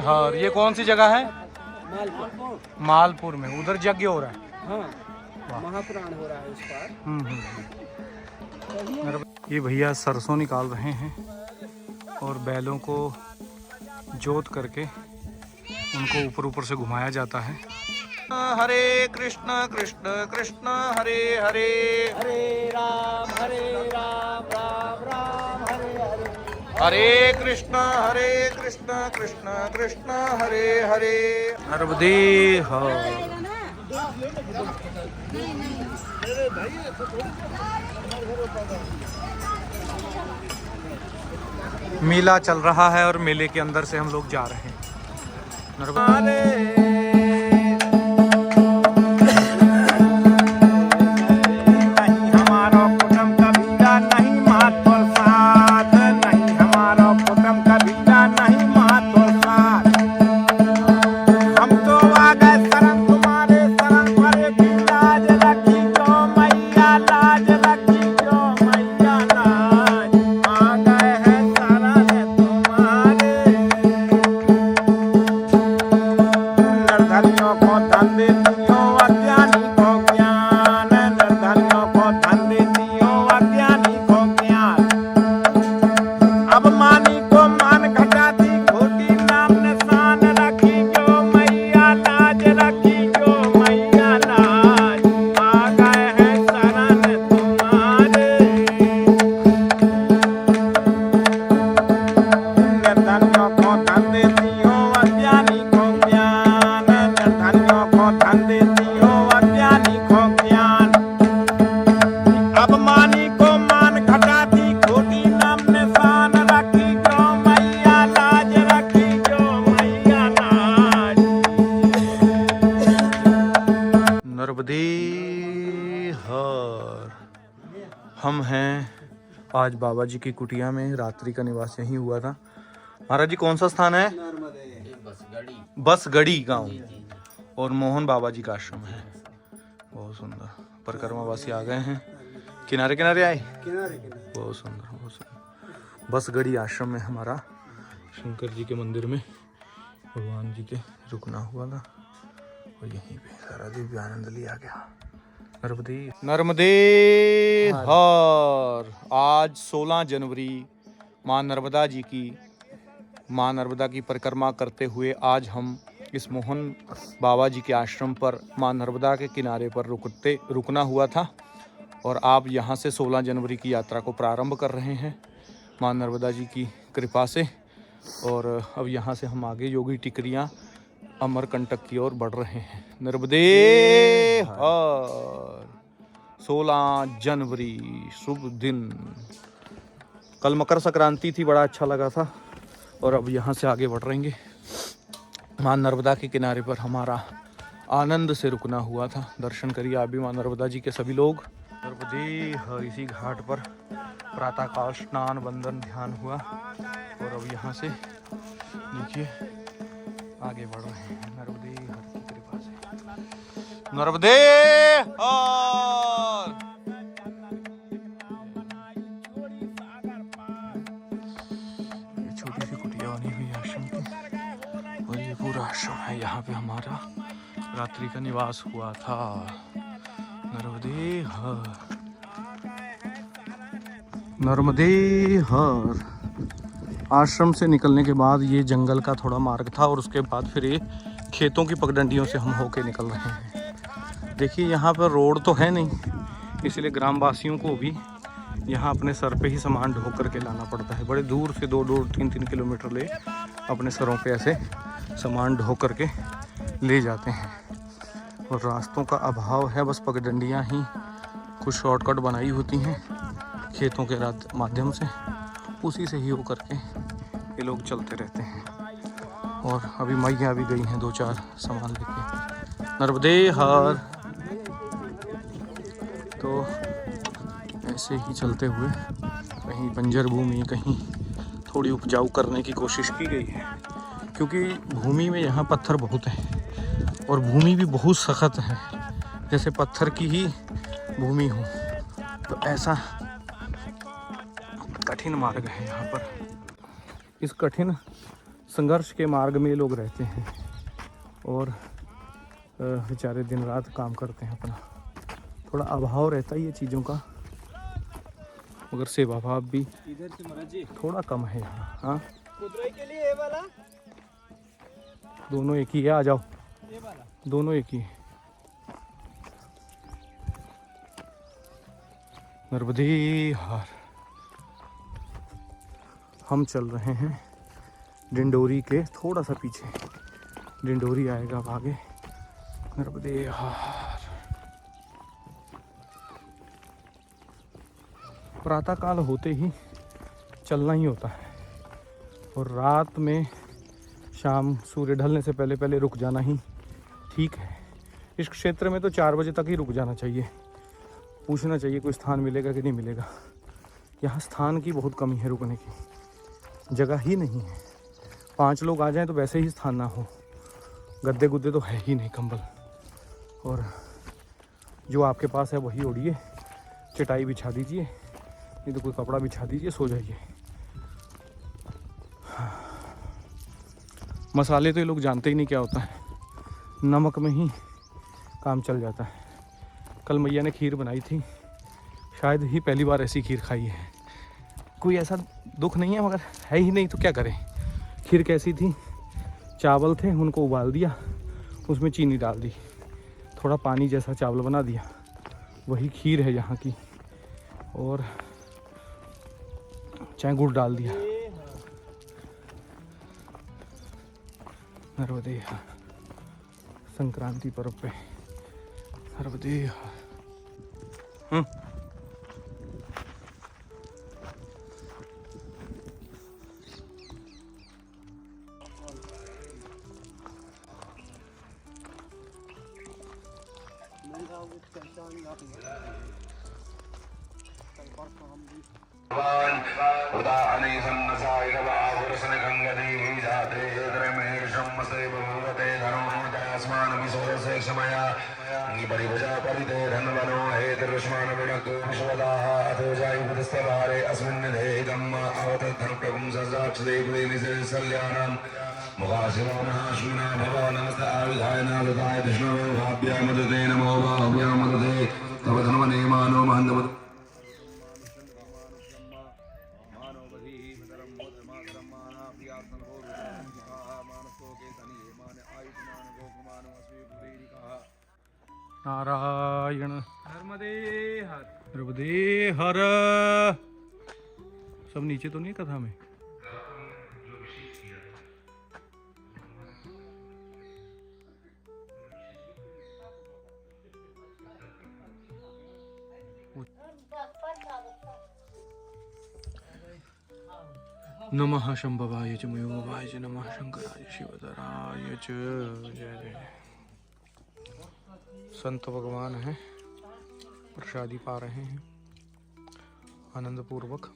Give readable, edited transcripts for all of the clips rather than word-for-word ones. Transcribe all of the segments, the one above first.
हर। ये कौन सी जगह है? मालपुर। मालपुर में। उधर यज्ञ हो रहा है। हाँ, महापुराण हो रहा है उस पार। ये भैया सरसों निकाल रहे हैं और बैलों को जोत करके उनको ऊपर ऊपर से घुमाया जाता है। हरे कृष्ण कृष्ण कृष्ण हरे हरे, हरे राम राम राम हरे हरे। हरे कृष्ण कृष्ण कृष्ण हरे हरे। नर्मदे हर। मेला चल रहा है और मेले के अंदर से हम लोग जा रहे हैं। नर्मदे हर। हम हैं आज बाबा जी की कुटिया में। रात्रि का निवास यहीं हुआ था। महाराज जी कौन सा स्थान है? बसगढ़ी गांव और मोहन बाबा जी का आश्रम है। बहुत सुंदर। परिक्रमावासी आ गए हैं, किनारे किनारे आए। बहुत सुंदर बहुत सुंदर। बसगढ़ी आश्रम में हमारा शंकर जी के मंदिर में भगवान जी के रुकना हुआ था और यहीं पे सारा दिव्य आनंद लिया गया। नर्मदे हर। आज 16 जनवरी माँ नर्मदा की परिक्रमा करते हुए आज हम इस मोहन बाबा जी के आश्रम पर माँ नर्मदा के किनारे पर रुकना हुआ था और आप यहाँ से 16 जनवरी की यात्रा को प्रारंभ कर रहे हैं माँ नर्मदा जी की कृपा से। और अब यहाँ से हम आगे योगी टिकरियाँ अमरकंटक की ओर बढ़ रहे हैं। नर्मदे हर। 16 जनवरी शुभ दिन। कल मकर संक्रांति थी, बड़ा अच्छा लगा था और अब यहाँ से आगे बढ़ रहेंगे। माँ नर्मदा के किनारे पर हमारा आनंद से रुकना हुआ था। दर्शन करिए आप भी माँ नर्मदा जी के सभी लोग। नर्मदे हर। इसी घाट पर प्रातःकाल स्नान वंदन ध्यान हुआ और अब यहाँ से देखिए आगे बढ़ रहे हैं नर्मदे हर की कृपा से। नर्मदे हर। ये छोटी सी कुटिया बनी हुई आश्रम की और ये पूरा आश्रम है। यहाँ पे हमारा रात्रि का निवास हुआ था। नर्मदे हर। नर्मदे हर। आश्रम से निकलने के बाद ये जंगल का थोड़ा मार्ग था और उसके बाद फिर ये खेतों की पगडंडियों से हम होके निकल रहे हैं। देखिए यहाँ पर रोड तो है नहीं, इसलिए ग्रामवासियों को भी यहाँ अपने सर पे ही सामान ढो करके लाना पड़ता है। बड़े दूर से 2-3 किलोमीटर ले अपने सरों पे ऐसे सामान ढो करके ले जाते हैं और रास्तों का अभाव है। बस पगडंडियाँ ही कुछ शॉर्टकट बनाई होती हैं खेतों के माध्यम से, उसी से ही हो करके ये लोग चलते रहते हैं। और अभी मैया भी गई हैं 2-4 सामान लेके। नर्मदे हर। तो ऐसे ही चलते हुए कहीं बंजर भूमि, कहीं थोड़ी उपजाऊ करने की कोशिश की गई है, क्योंकि भूमि में यहाँ पत्थर बहुत हैं और भूमि भी बहुत सख्त है, जैसे पत्थर की ही भूमि हो। तो ऐसा कठिन मार्ग है यहाँ पर। इस कठिन संघर्ष के मार्ग में ये लोग रहते हैं और बेचारे दिन रात काम करते हैं अपना। थोड़ा अभाव रहता है ये चीज़ों का, मगर सेवा भाव भी इधर से महाराज जी थोड़ा कम है यहाँ। हाँ, कुदरई के लिए ये वाला, दोनों एक ही है, आ जाओ, ये वाला दोनों एक ही है। नर्मदे हार। हम चल रहे हैं डिंडोरी के थोड़ा सा पीछे, डिंडोरी आएगा अब आगे। नर्मदे हार। प्रातःकाल होते ही चलना ही होता है और रात में शाम सूर्य ढलने से पहले पहले रुक जाना ही ठीक है। इस क्षेत्र में तो 4 बजे तक ही रुक जाना चाहिए। पूछना चाहिए कोई स्थान मिलेगा कि नहीं मिलेगा। यहाँ स्थान की बहुत कमी है, रुकने की जगह ही नहीं है। 5 लोग आ जाएं तो वैसे ही स्थान ना हो, गद्दे गुद्दे तो है ही नहीं, कंबल, और जो आपके पास है वही ओढ़िए, चटाई बिछा दीजिए, नहीं तो कोई कपड़ा बिछा दीजिए, सो जाइए। मसाले तो ये लोग जानते ही नहीं क्या होता है, नमक में ही काम चल जाता है। कल मैया ने खीर बनाई थी, शायद ही पहली बार ऐसी खीर खाई है। कोई ऐसा दुख नहीं है, मगर है ही नहीं तो क्या करें। खीर कैसी थी, चावल थे, उनको उबाल दिया, उसमें चीनी डाल दी, थोड़ा पानी जैसा चावल बना दिया, वही खीर है यहाँ की, और चाहे गुड़ डाल दिया। नर्मदे संक्रांति पर्व पे नर्मदे। उदाहरणे सन्नसाय वावरसन गंगदेवी जाते द्रमेशम्मसे बहुवते धनोदास्मान विसोरसे क्षमया परिभजा परिते धनवनो हेतरुष्मान विनक्तो विश्वदाः अथो जायुपदस्ते भारे अस्मिन् देहम् अवतद्धनप्रभुं सजाक्षदेवदे निजे सल्यानाम् मुखाशिवानः अश्विना भव नमस्ते आयुधाय नारदाय विष्णवे भाभ्याय मदते नमो भाभ्याय मदते तव धन्वने मानो महन्दमद नारायण नर्मदे हर। नर्मदे हर। सब नीचे तो नहीं कथा में। नमः शंभवाय च मयोभाय च नमः शंकराय शिवधराय च। जय जय। संत भगवान हैं, प्रसादी पा रहे हैं आनंद पूर्वक।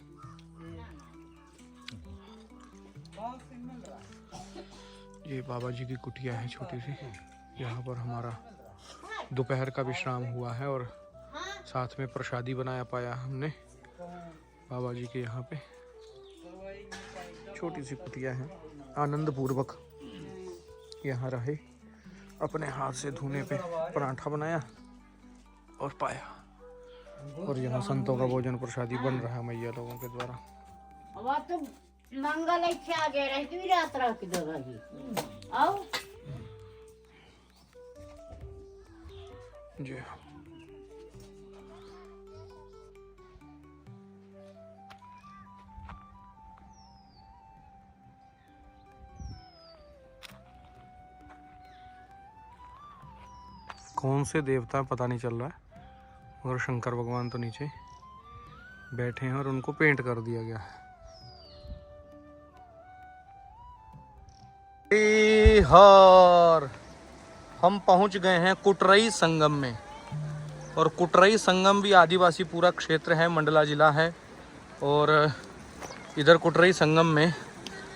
ये बाबा जी की कुटिया है छोटी सी, यहाँ पर हमारा दोपहर का विश्राम हुआ है और साथ में प्रसादी बनाया पाया हमने बाबा जी के यहाँ पे। छोटी सी कुटिया है, आनंद पूर्वक यहाँ रहे, अपने हाथ से धुने पे पराठा बनाया और पाया, और यहाँ संतों का भोजन प्रसादी बन रहा है मैया लोगों के द्वारा। अब तो मंगल इच्छा आगे रहती रात रह के दोगी आओ जी। कौन से देवता पता नहीं चल रहा है, मगर शंकर भगवान तो नीचे बैठे हैं और उनको पेंट कर दिया गया है। हर हम पहुंच गए हैं कुटरई संगम में, और कुटरई संगम भी आदिवासी पूरा क्षेत्र है, मंडला जिला है। और इधर कुटरई संगम में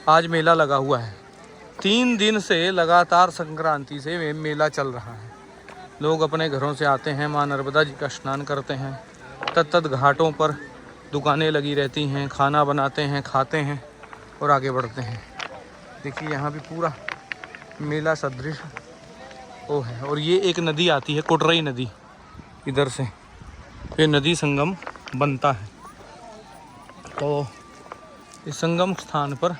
आज मेला लगा हुआ है। 3 दिन से लगातार संक्रांति से मेला चल रहा है। लोग अपने घरों से आते हैं, माँ नर्मदा जी का स्नान करते हैं, तत्त घाटों पर दुकानें लगी रहती हैं, खाना बनाते हैं, खाते हैं और आगे बढ़ते हैं। देखिए यहाँ भी पूरा मेला सदृश वो है। और ये एक नदी आती है, कोटरई नदी, इधर से ये नदी संगम बनता है। तो इस संगम स्थान पर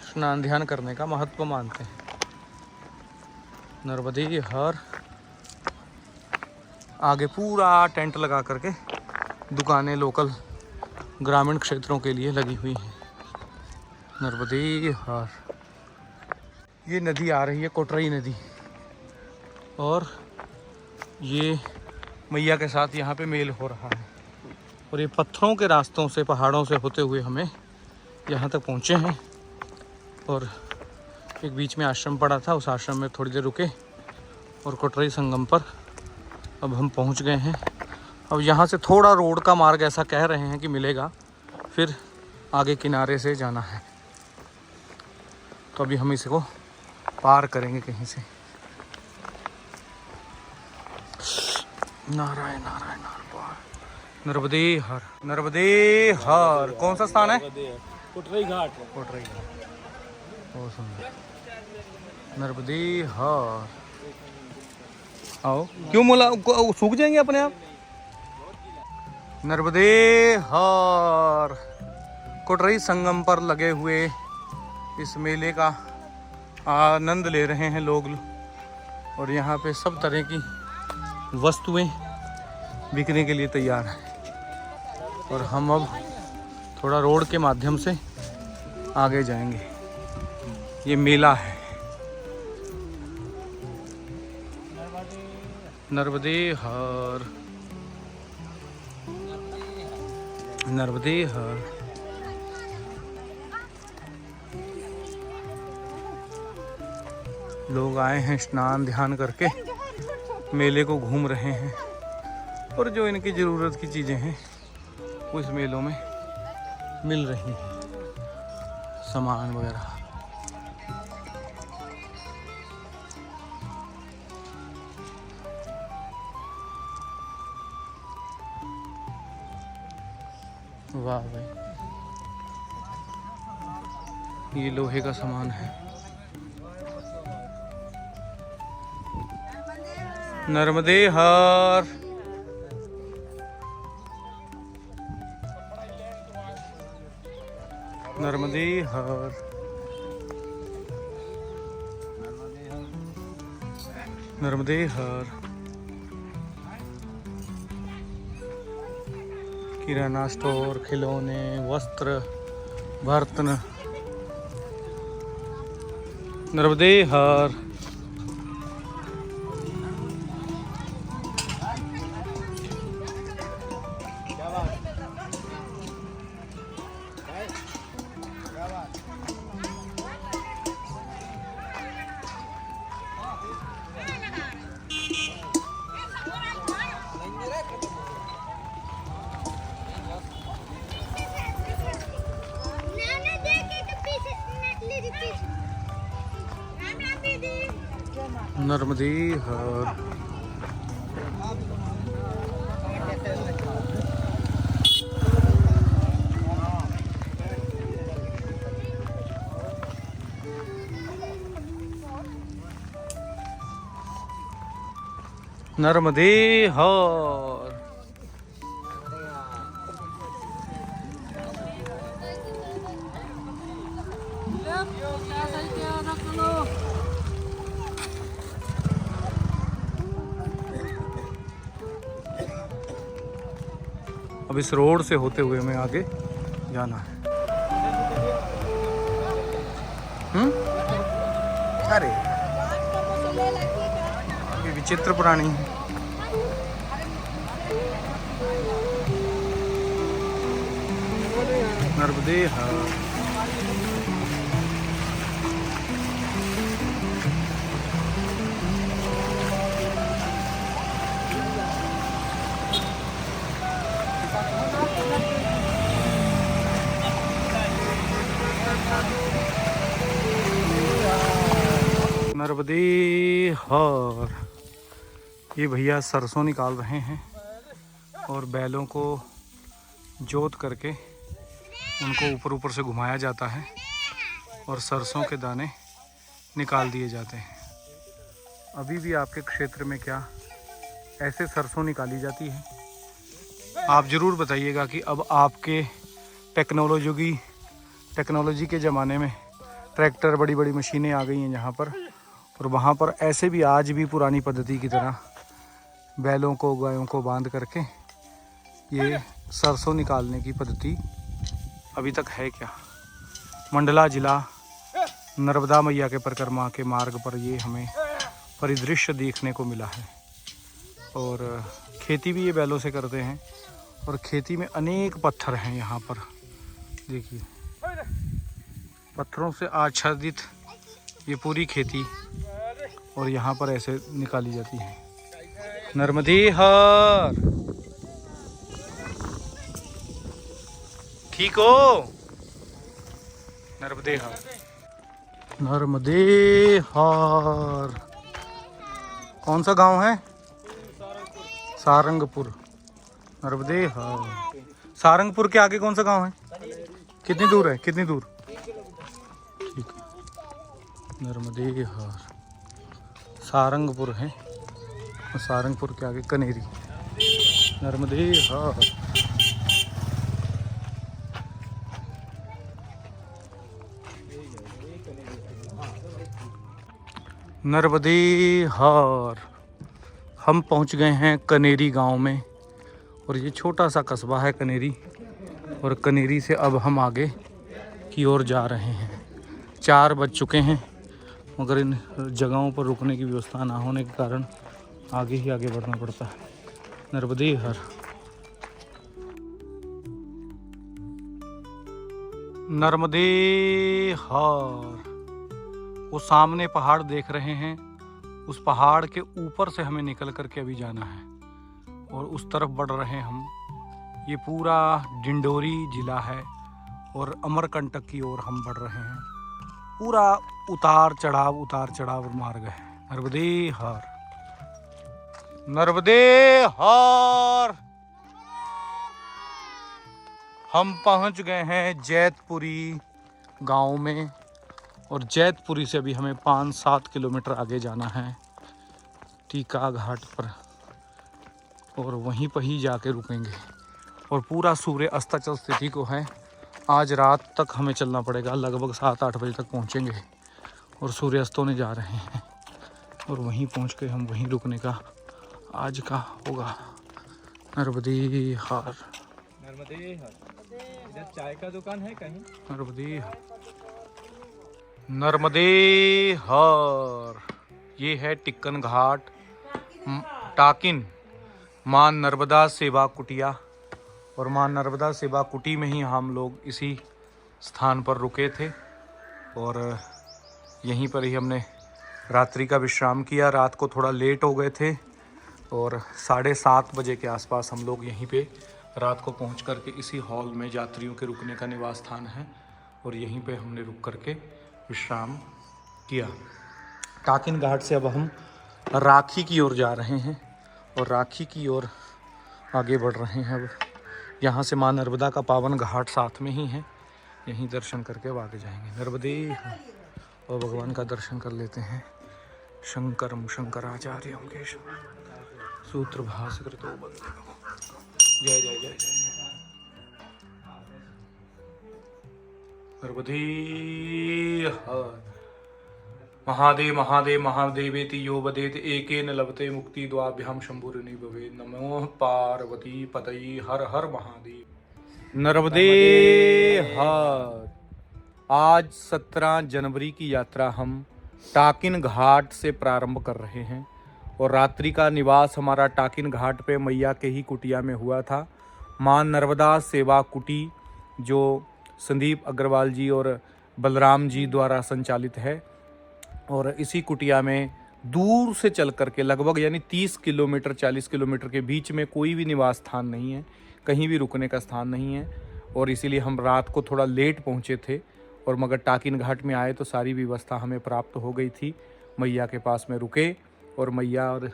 स्नान ध्यान करने का महत्व मानते हैं। नर्मदे हर आगे पूरा टेंट लगा करके दुकानें लोकल ग्रामीण क्षेत्रों के लिए लगी हुई हैं। नर्मदे हर ये नदी आ रही है, कोटरई नदी, और ये मैया के साथ यहाँ पे मेल हो रहा है। और ये पत्थरों के रास्तों से, पहाड़ों से होते हुए हमें यहाँ तक पहुँचे हैं। और एक बीच में आश्रम पड़ा था, उस आश्रम में थोड़ी देर रुके और कोटरई संगम पर अब हम पहुँच गए हैं। अब यहाँ से थोड़ा रोड का मार्ग ऐसा कह रहे हैं कि मिलेगा, फिर आगे किनारे से जाना है। तो अभी हम इसको पार करेंगे कहीं से। नारायण नारायण नारायण। नर्मदे हर, नर्मदे हर कौन सा स्थान है? कोटरई घाट। कोटरई घाट, बहुत सुंदर। नर्मदे हर, आओ। क्यों मोला सूख जाएंगे अपने आप? नर्मदे हर कोटरई संगम पर लगे हुए इस मेले का आनंद ले रहे हैं लोग। और यहाँ पे सब तरह की वस्तुएं बिकने के लिए तैयार हैं। और हम अब थोड़ा रोड के माध्यम से आगे जाएंगे। ये मेला है नर्मदे हर, नर्मदे हर। लोग आए हैं स्नान ध्यान करके, मेले को घूम रहे हैं। और जो इनकी ज़रूरत की चीज़ें हैं वो इस मेलों में मिल रही हैं, सामान वगैरह। वाह भाई, ये लोहे का सामान है। नर्मदे हर, नर्मदे हर, नर्मदे हर। किराना स्टोर, खिलौने, वस्त्र, बर्तन। नर्मदे हर। नर्मदे हर। नर्मदे हर। अब इस रोड से होते हुए हमें आगे जाना है। अरे ये विचित्र प्राणी है। नर्मदे हर। नर्मदे हर। ये भैया सरसों निकाल रहे हैं और बैलों को जोत करके उनको ऊपर ऊपर से घुमाया जाता है और सरसों के दाने निकाल दिए जाते हैं। अभी भी आपके क्षेत्र में क्या ऐसे सरसों निकाली जाती है? आप ज़रूर बताइएगा कि अब आपके टेक्नोलॉजी के ज़माने में ट्रैक्टर, बड़ी बड़ी मशीनें आ गई हैं जहाँ पर, और वहाँ पर ऐसे भी आज भी पुरानी पद्धति की तरह बैलों को, गायों को बांध करके ये सरसों निकालने की पद्धति अभी तक है क्या? मंडला जिला नर्मदा मैया के परिक्रमा के मार्ग पर ये हमें परिदृश्य देखने को मिला है। और खेती भी ये बैलों से करते हैं, और खेती में अनेक पत्थर हैं यहाँ पर, देखिए पत्थरों से आच्छादित ये पूरी खेती, और यहाँ पर ऐसे निकाली जाती है। नर्मदे हर, ठीक हो? नर्मदे हर, नर्मदे हर। कौन सा गांव है? सारंगपुर। नर्मदे हर। सारंगपुर के आगे कौन सा गांव है? कितनी दूर है? कितनी दूर? ठीक है, नर्मदे हर सारंगपुर है, और सारंगपुर के आगे कनेरी। नर्मदे हर। नर्मदे हर। हम पहुंच गए हैं कनेरी गांव में, और ये छोटा सा कस्बा है कनेरी, और कनेरी से अब हम आगे की ओर जा रहे हैं। 4 बज चुके हैं, मगर इन जगहों पर रुकने की व्यवस्था ना होने के कारण आगे ही आगे बढ़ना पड़ता है। नर्मदे हर। नर्मदे हर। वो सामने पहाड़ देख रहे हैं, उस पहाड़ के ऊपर से हमें निकल करके अभी जाना है, और उस तरफ बढ़ रहे हैं हम। ये पूरा डिंडोरी जिला है, और अमरकंटक की ओर हम बढ़ रहे हैं। पूरा उतार चढ़ाव मार्ग है। नर्मदे हर। नर्मदे हर। हम पहुंच गए हैं जैतपुरी गांव में, और जैतपुरी से अभी हमें 5-7 किलोमीटर आगे जाना है टीका घाट पर, और वहीं पर ही जाके रुकेंगे। और पूरा सूर्य अस्ताचल स्थिति को है, आज रात तक हमें चलना पड़ेगा, लगभग 7-8 बजे तक पहुंचेंगे, और सूर्यास्त होने जा रहे हैं, और वहीं पहुंच के हम वहीं रुकने का आज का होगा। नर्मदे हर। नर्मदे हर। इधर चाय का दुकान है कहीं? नर्मदे हर। नर्मदे हर। ये है टिक्कन घाट, टाकिन मां नर्मदा सेवा कुटिया, और मां नर्मदा सेवा कुटी में ही हम लोग इसी स्थान पर रुके थे, और यहीं पर ही हमने रात्रि का विश्राम किया। रात को थोड़ा लेट हो गए थे, और 7:30 बजे के आसपास हम लोग यहीं पे रात को पहुंच करके इसी हॉल में यात्रियों के रुकने का निवास स्थान है, और यहीं पे हमने रुक करके विश्राम किया। टाकिन घाट से अब हम राखी की ओर जा रहे हैं, और राखी की ओर आगे बढ़ रहे हैं। अब यहाँ से माँ नर्मदा का पावन घाट साथ में ही है, यहीं दर्शन करके अब आगे जाएंगे। नर्मदे और भगवान का दर्शन कर लेते हैं। शंकरम शंकराचार्य सूत्र भास्कर तो जय जय जय जय। नर्मदे हर। महादेव महादेव महादेवेति यो वदेत एकेन लभते मुक्ति द्वाभ्याम शंभुर्नि भवे। नमो पार्वती पतये हर हर महादेव। नर्मदे हर। आज 17 जनवरी की यात्रा हम टाकिन घाट से प्रारंभ कर रहे हैं, और रात्रि का निवास हमारा टाकिन घाट पे मैया के ही कुटिया में हुआ था। मां नर्मदा सेवा कुटी जो संदीप अग्रवाल जी और बलराम जी द्वारा संचालित है, और इसी कुटिया में दूर से चल करके लगभग यानी 30 किलोमीटर 40 किलोमीटर के बीच में कोई भी निवास स्थान नहीं है, कहीं भी रुकने का स्थान नहीं है, और इसीलिए हम रात को थोड़ा लेट पहुंचे थे, और मगर टाकिन घाट में आए तो सारी व्यवस्था हमें प्राप्त हो गई थी। मैया के पास में रुके, और मैया और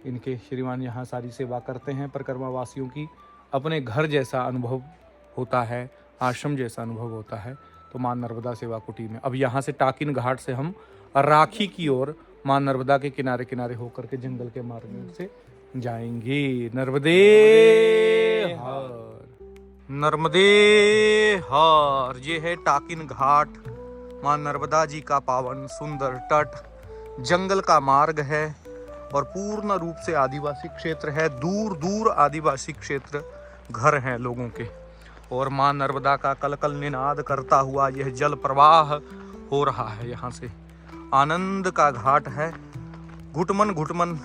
इनके श्रीमान यहाँ सारी सेवा करते हैं। परिक्रमा वासियों की अपने घर जैसा अनुभव होता है, आश्रम जैसा अनुभव होता है। तो तो माँ नर्मदा सेवा कुटी में। अब यहाँ से टाकिन घाट से हम राखी की ओर माँ नर्मदा के किनारे किनारे होकर के जंगल के मार्ग से जाएंगे। नर्मदे हर, नर्मदे हर। ये है टाकिन घाट, माँ नर्मदा जी का पावन सुंदर तट, जंगल का मार्ग है और पूर्ण रूप से आदिवासी क्षेत्र है। दूर दूर आदिवासी क्षेत्र घर हैं लोगों के, और माँ नर्मदा का कलकल निनाद करता हुआ यह जल प्रवाह हो रहा है। यहाँ से आनंद का घाट है, घुटमन घुटमन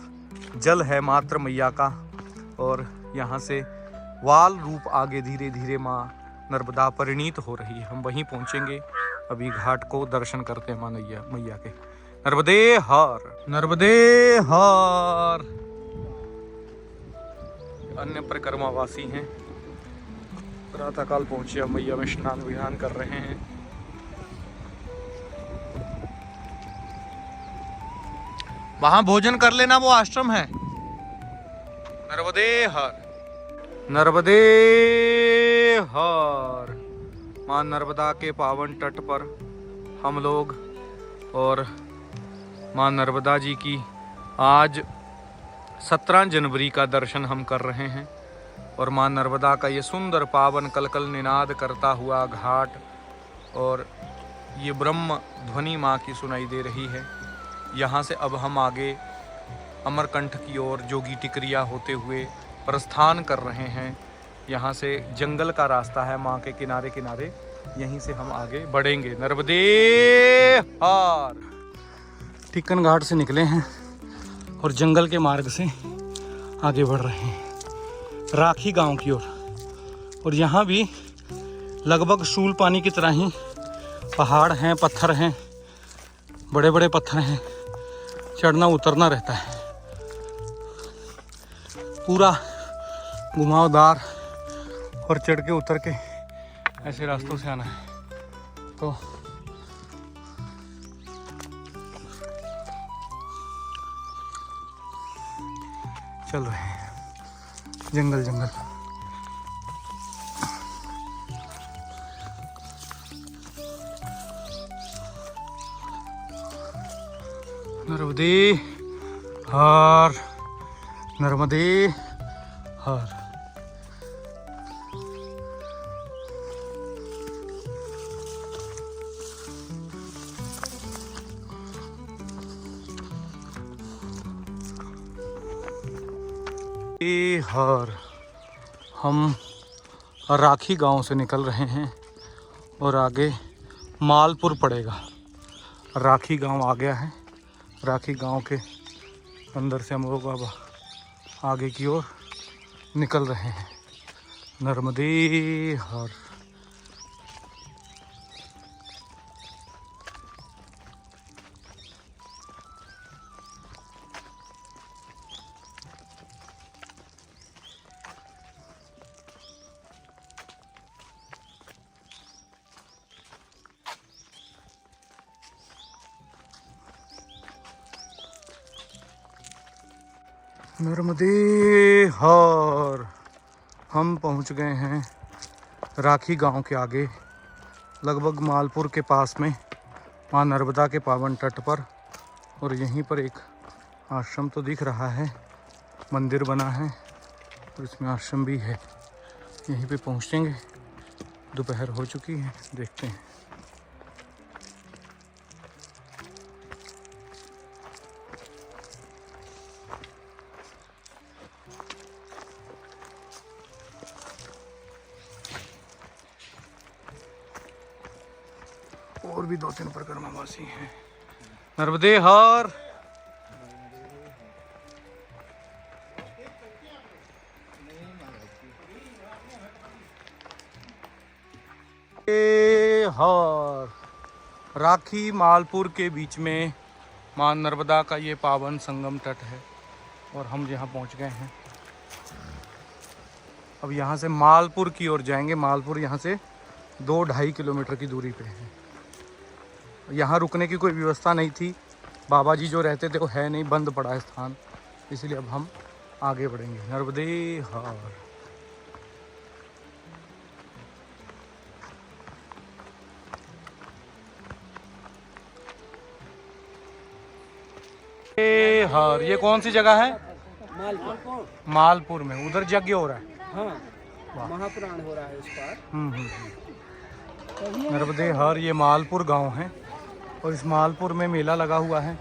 जल है मात्र मैया का, और यहाँ से वाल रूप आगे धीरे धीरे माँ नर्मदा परिणीत हो रही है। हम वहीं पहुँचेंगे, अभी घाट को दर्शन करते हैं माँ मैया के। नर्मदे हर, नर्मदे हर। अन्य परिक्रमावासी हैं, प्रातःकाल पहुंचे, अब मैया में स्नान विधान कर रहे हैं। वहां भोजन कर लेना, वो आश्रम है। नर्मदे हर, नर्मदे हर। मां नर्मदा के पावन तट पर हम लोग और मां नर्मदा जी की आज 17 जनवरी का दर्शन हम कर रहे हैं, और मां नर्मदा का ये सुंदर पावन कलकल निनाद करता हुआ घाट, और ये ब्रह्म ध्वनि माँ की सुनाई दे रही है। यहाँ से अब हम आगे अमरकंठ की ओर जोगी टिकरिया होते हुए प्रस्थान कर रहे हैं। यहाँ से जंगल का रास्ता है, माँ के किनारे किनारे, यहीं से हम आगे बढ़ेंगे। नर्मदे हर। टिक्कन घाट से निकले हैं और जंगल के मार्ग से आगे बढ़ रहे हैं राखी गांव की ओर। और यहाँ भी लगभग शूल पानी की तरह ही पहाड़ हैं, पत्थर हैं, बड़े बड़े पत्थर हैं, चढ़ना उतरना रहता है, पूरा घुमावदार, और चढ़ के उतर के ऐसे रास्तों से आना है। तो चल रहे हैं जंगल जंगल। नर्मदे हर, नर्मदे हर। हर। हम राखी गांव से निकल रहे हैं और आगे मालपुर पड़ेगा। राखी गांव आ गया है। राखी गांव के अंदर से हम लोग अब आगे की ओर निकल रहे हैं। नर्मदे हर। नर्मदे हर। हम पहुंच गए हैं राखी गांव के आगे, लगभग मालपुर के पास में, मां नर्मदा के पावन तट पर। और यहीं पर एक आश्रम तो दिख रहा है, मंदिर बना है और इसमें आश्रम भी है। यहीं पे पहुंचेंगे, दोपहर हो चुकी है, देखते हैं। और भी 2-3 परिक्रमावासी हैं। नर्मदे हर। हर। राखी मालपुर के बीच में मां नर्मदा का ये पावन संगम तट है और हम यहाँ पहुँच गए हैं। अब यहाँ से मालपुर की ओर जाएंगे। मालपुर यहाँ से 2-2.5 किलोमीटर की दूरी पे है। यहाँ रुकने की कोई व्यवस्था नहीं थी, बाबा जी जो रहते थे वो है नहीं, बंद पड़ा है स्थान, इसलिए अब हम आगे बढ़ेंगे। नर्मदे हर। हर, ये कौन सी जगह है? मालपुर। मालपुर में। उधर यज्ञ हो रहा है। हाँ, महापुराण हो रहा है उस पार। नर्मदे हर, ये मालपुर गांव है और इस मालपुर में मेला लगा हुआ है।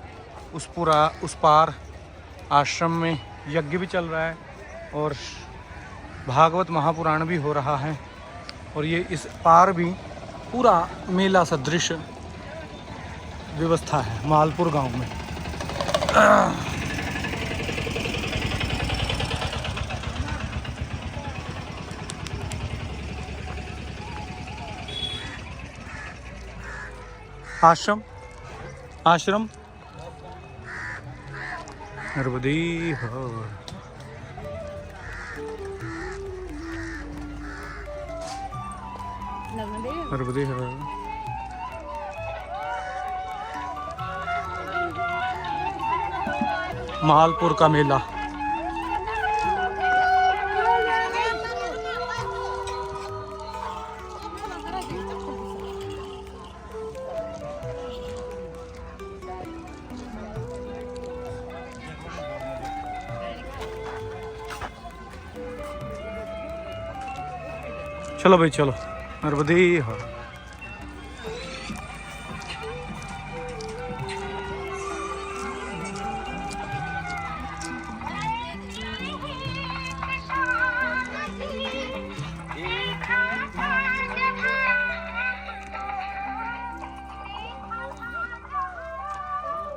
उस पार आश्रम में यज्ञ भी चल रहा है और भागवत महापुराण भी हो रहा है। और ये इस पार भी पूरा मेला सदृश व्यवस्था है मालपुर गांव में। आश्रम नर्मदे हर। नर्मदे हर। मालपुर का मेला। चलो भाई चलो, नर्मदे हर।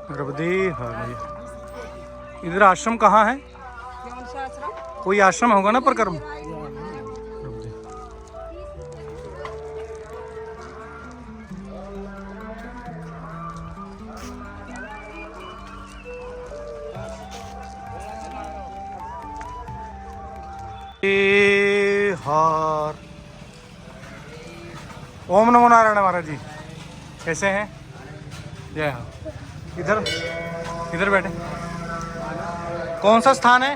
नर्मदे हर। इधर आश्रम कहाँ है? कोई आश्रम होगा ना प्रकर्म। हर। ओम नमो नारायण महाराज जी, कैसे हैं? जय हो। इधर इधर बैठे। कौन सा स्थान है?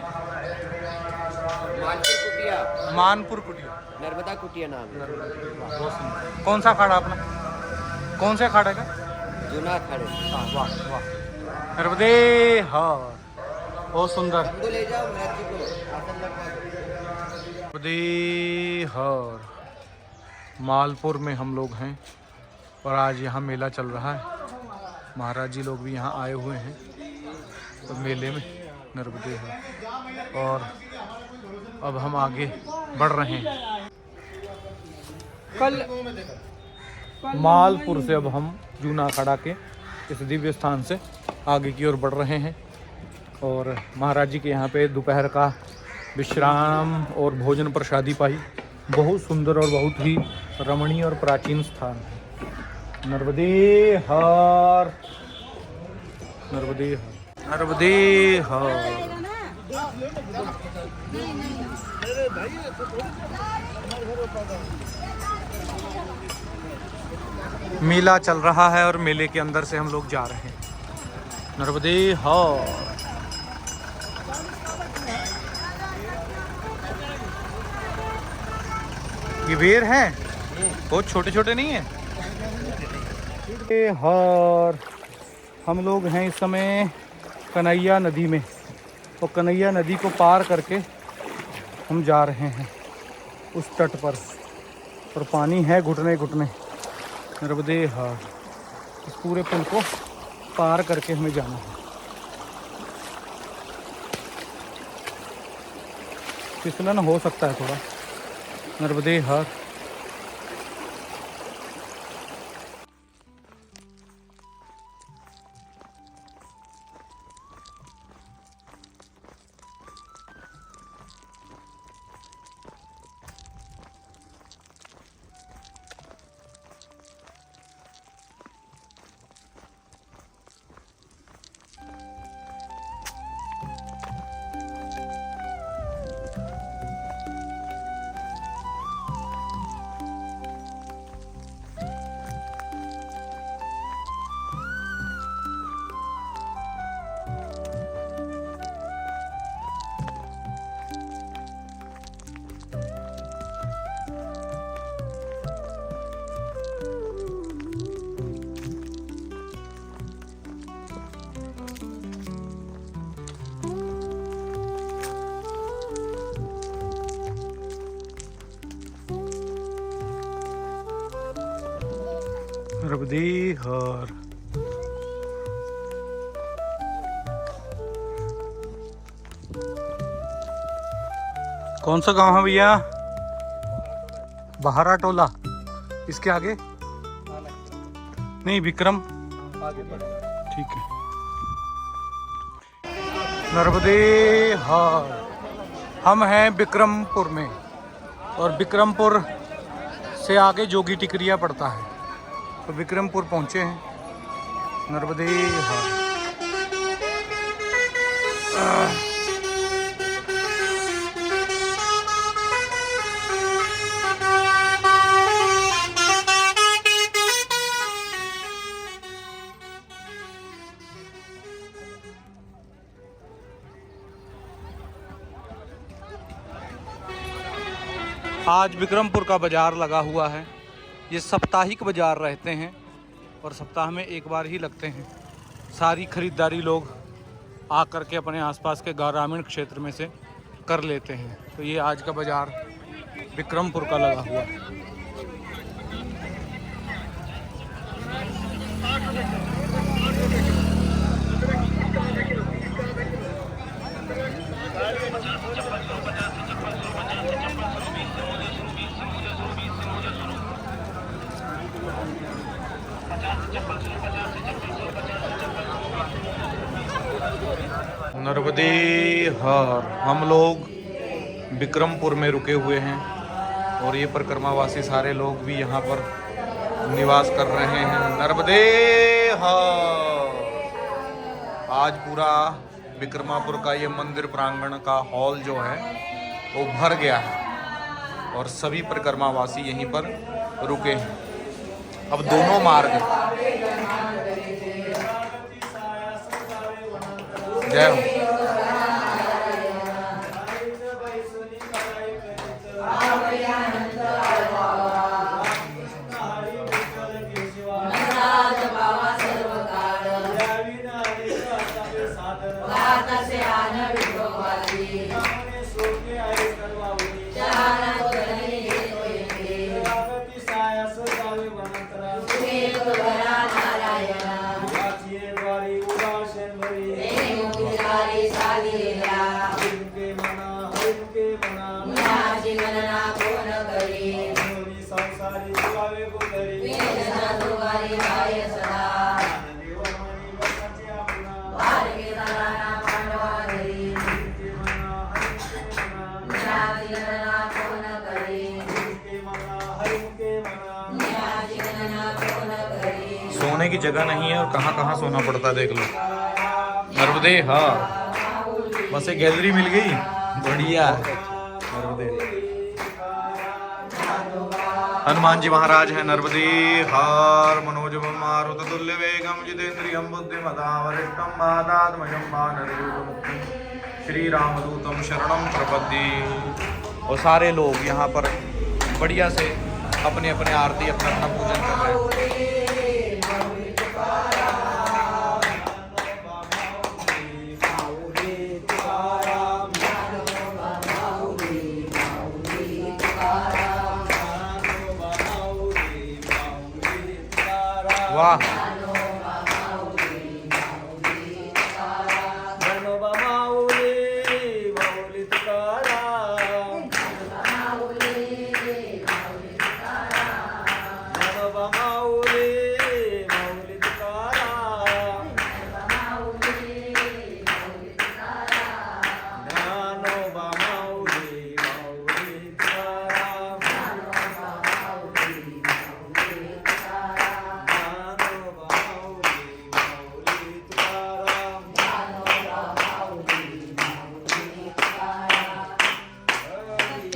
मानपुर कुटिया, मानपुर कुटिया, नर्मदा कुटिया नाम है। बहुत सुंदर। कौन सा अखाड़ा अपना? कौन से अखाड़े का? जूना अखाड़े। हाँ, वाह वाह। नर्मदे हर, बहुत सुंदर। हमको ले जाओ महाराज जी को, आसन लगवा दो। नर्मदे हर। मालपुर में हम लोग हैं और आज यहाँ मेला चल रहा है। महाराज जी लोग भी यहाँ आए हुए हैं तो मेले में। नर्मदे हर। और अब हम आगे बढ़ रहे हैं। मालपुर से अब हम जूना अखाड़ा के इस दिव्य स्थान से आगे की ओर बढ़ रहे हैं और महाराज जी के यहाँ पे दोपहर का विश्राम और भोजन प्रसादी पाई। बहुत सुंदर और बहुत ही रमणीय और प्राचीन स्थान है। नर्मदे हर। नर्मदे हर। नर्मदे हर। मेला चल रहा है और मेले के अंदर से हम लोग जा रहे हैं। नर्मदे हर। ये बेर हैं, बहुत छोटे छोटे नहीं है। हर। हम लोग हैं इस समय कन्हैया नदी में और कन्हैया नदी को पार करके हम जा रहे हैं उस तट पर और पानी है घुटने घुटने। नर्मदे हर। इस पूरे पुल को पार करके हमें जाना है। फिसलन हो सकता है थोड़ा। नर्मदे हर। नर्मदे हर। कौन सा गांव है भैया? बहारा टोला। इसके आगे नहीं, विक्रम। ठीक है। नर्मदे हर। हम हैं विक्रमपुर में, और विक्रमपुर से आगे जोगी टिकरिया पड़ता है, तो विक्रमपुर पहुंचे हैं। नर्मदे हर। आज विक्रमपुर का बाज़ार लगा हुआ है। ये साप्ताहिक बाज़ार रहते हैं और सप्ताह में एक बार ही लगते हैं। सारी खरीदारी लोग आकर के अपने आसपास के ग्रामीण क्षेत्र में से कर लेते हैं। तो ये आज का बाज़ार विक्रमपुर का लगा हुआ है। नर्मदे हर। हम लोग विक्रमपुर में रुके हुए हैं और ये परिक्रमावासी सारे लोग भी यहाँ पर निवास कर रहे हैं। नर्मदे हर। आज पूरा विक्रमापुर का ये मंदिर प्रांगण का हॉल जो है वो भर गया है और सभी परिक्रमावासी यहीं पर रुके हैं। अब दोनों मार्ग, जय हो। सोने की जगह नहीं है और कहाँ कहाँ सोना पड़ता है, देख लो। नर्मदे हाँ, बस एक गैलरी मिल गई, बढ़िया। नर्मदे हनुमान जी महाराज है। नर्मदे हार। मनोजवम मारुत तुल्य वेगम जितेन्द्रियम बुद्धिमतां वरिष्ठम वातात्मजं वानरयूथमुख्यं श्री रामदूतम शरणम प्रपद्ये। और सारे लोग यहाँ पर बढ़िया से अपने अपने आरती अपना अपना पूजन कर रहे हैं। वाह।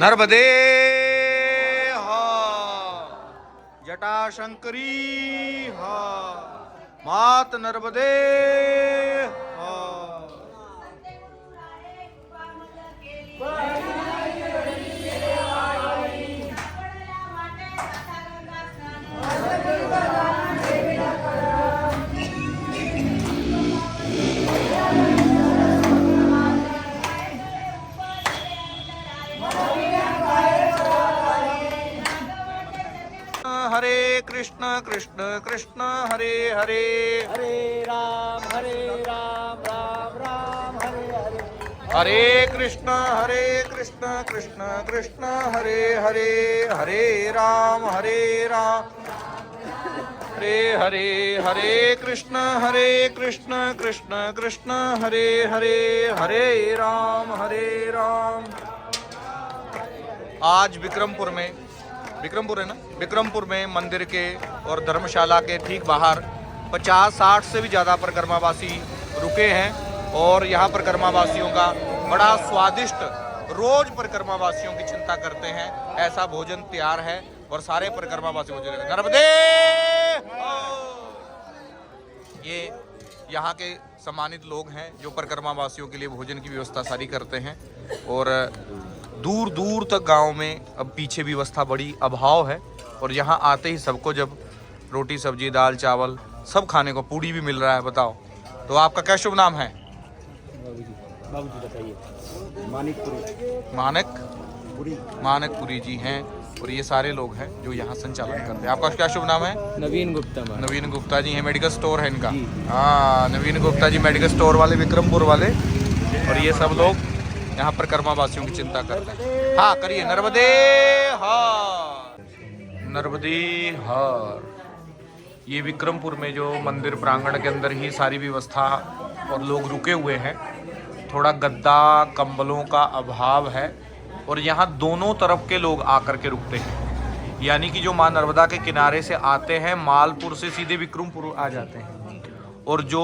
नर्मदे हा। जटाशंकरी हा। मात नर्मदे हा। हरे कृष्ण कृष्ण कृष्ण हरे हरे, हरे राम राम राम हरे हरे, हरे कृष्ण कृष्ण कृष्ण हरे हरे, हरे राम हरे हरे, हरे कृष्ण कृष्ण कृष्ण हरे हरे, हरे राम आज विक्रमपुर है ना, विक्रमपुर में मंदिर के और धर्मशाला के ठीक बाहर 50-60 से भी ज़्यादा परिक्रमावासी रुके हैं और यहाँ परिक्रमावासियों का बड़ा स्वादिष्ट, रोज परिक्रमावासियों की चिंता करते हैं ऐसा भोजन तैयार है और सारे परिक्रमावासी भोजन नर्मदे। ये यहाँ के सम्मानित लोग हैं जो परिक्रमावासियों के लिए भोजन की व्यवस्था सारी करते हैं और दूर दूर तक गांव में अब पीछे भी व्यवस्था बड़ी अभाव है और यहाँ आते ही सबको जब रोटी सब्जी दाल चावल सब खाने को, पूड़ी भी मिल रहा है। बताओ तो आपका क्या शुभ नाम है? बाबूजी बताइए। मानकपुरी जी हैं और ये सारे लोग हैं जो यहाँ संचालन करते हैं। आपका क्या शुभ नाम है? नवीन गुप्ता। नवीन गुप्ता जी हैं, मेडिकल स्टोर है इनका। हाँ, नवीन गुप्ता जी मेडिकल स्टोर वाले, विक्रमपुर वाले। और ये सब लोग यहाँ पर कर्मावासियों की चिंता करते हैं। हाँ करिए, नर्मदे हर, नर्मदे हर। ये विक्रमपुर में जो मंदिर प्रांगण के अंदर ही सारी व्यवस्था और लोग रुके हुए हैं। थोड़ा गद्दा कंबलों का अभाव है और यहाँ दोनों तरफ के लोग आकर के रुकते हैं, यानी कि जो माँ नर्मदा के किनारे से आते हैं मालपुर से सीधे विक्रमपुर आ जाते हैं और जो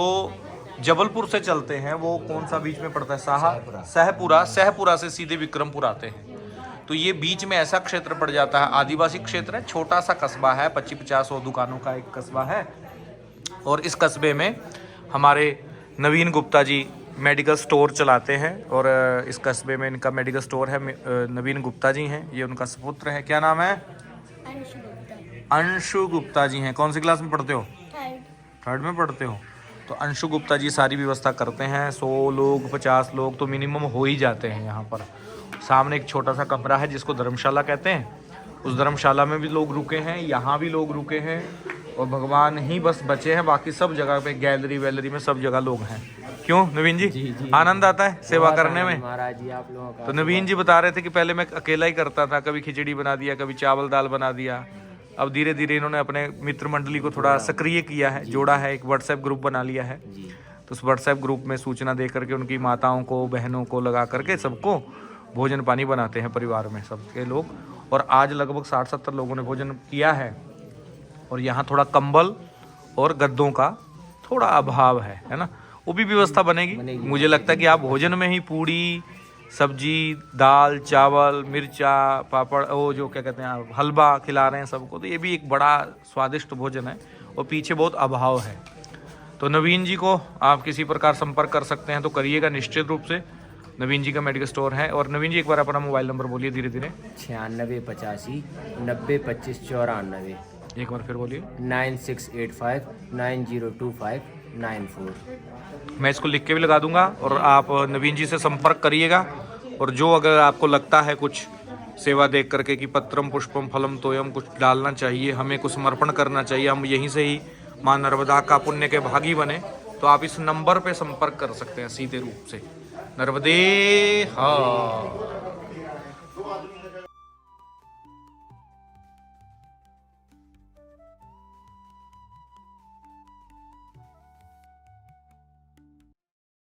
जबलपुर से चलते हैं वो कौन सा बीच में पड़ता है? सहपुरा से सीधे विक्रमपुर आते हैं। तो ये बीच में ऐसा क्षेत्र पड़ जाता है, आदिवासी क्षेत्र है, छोटा सा कस्बा है, 25-50 दुकानों का एक कस्बा है। और इस कस्बे में हमारे नवीन गुप्ता जी मेडिकल स्टोर चलाते हैं और इस कस्बे में इनका मेडिकल स्टोर है। नवीन गुप्ता जी हैं, ये उनका सुपुत्र है। क्या नाम है? अंशु गुप्ता जी हैं। कौन सी क्लास में पढ़ते हो? थर्ड में पढ़ते हो। तो अंशु गुप्ता जी सारी व्यवस्था करते हैं। 100 लोग 50 लोग तो मिनिमम हो ही जाते हैं यहाँ पर। सामने एक छोटा सा कमरा है जिसको धर्मशाला कहते हैं, उस धर्मशाला में भी लोग रुके हैं, यहाँ भी लोग रुके हैं और भगवान ही बस बचे हैं, बाकी सब जगह पे गैलरी वैलरी में सब जगह लोग हैं। क्यों नवीन जी? जी। आनंद आता है सेवा करने में महाराज जी आप लोगों का। तो नवीन जी बता रहे थे कि पहले मैं अकेला ही करता था, कभी खिचड़ी बना दिया, कभी चावल दाल बना दिया। अब धीरे धीरे इन्होंने अपने मित्र मंडली को थोड़ा सक्रिय किया है, जोड़ा है, एक व्हाट्सएप ग्रुप बना लिया है। तो उस व्हाट्सएप ग्रुप में सूचना दे करके उनकी माताओं को बहनों को लगा करके सबको भोजन पानी बनाते हैं परिवार में सबके लोग। और आज लगभग 60-70 लोगों ने भोजन किया है और यहाँ थोड़ा कंबल और गद्दों का थोड़ा अभाव है ना, वो भी व्यवस्था बनेगी। मुझे लगता है कि आप भोजन में ही पूड़ी सब्जी दाल चावल मिर्चा पापड़, वो जो क्या कहते हैं हलवा खिला रहे हैं सबको, तो ये भी एक बड़ा स्वादिष्ट भोजन है और पीछे बहुत अभाव है। तो नवीन जी को आप किसी प्रकार संपर्क कर सकते हैं तो करिएगा निश्चित रूप से। नवीन जी का मेडिकल स्टोर है। और नवीन जी एक बार अपना मोबाइल नंबर बोलिए धीरे धीरे। 9685 90 25 94। एक बार फिर बोलिए। 9685 9025 94। मैं इसको लिख के भी लगा दूंगा और आप नवीन जी से संपर्क करिएगा। और जो अगर आपको लगता है कुछ सेवा देख करके कि पत्रम पुष्पम फलम तोयम कुछ डालना चाहिए, हमें कुछ समर्पण करना चाहिए, हम यहीं से ही माँ नर्मदा का पुण्य के भागी बने, तो आप इस नंबर पे संपर्क कर सकते हैं सीधे रूप से। नर्मदे हर।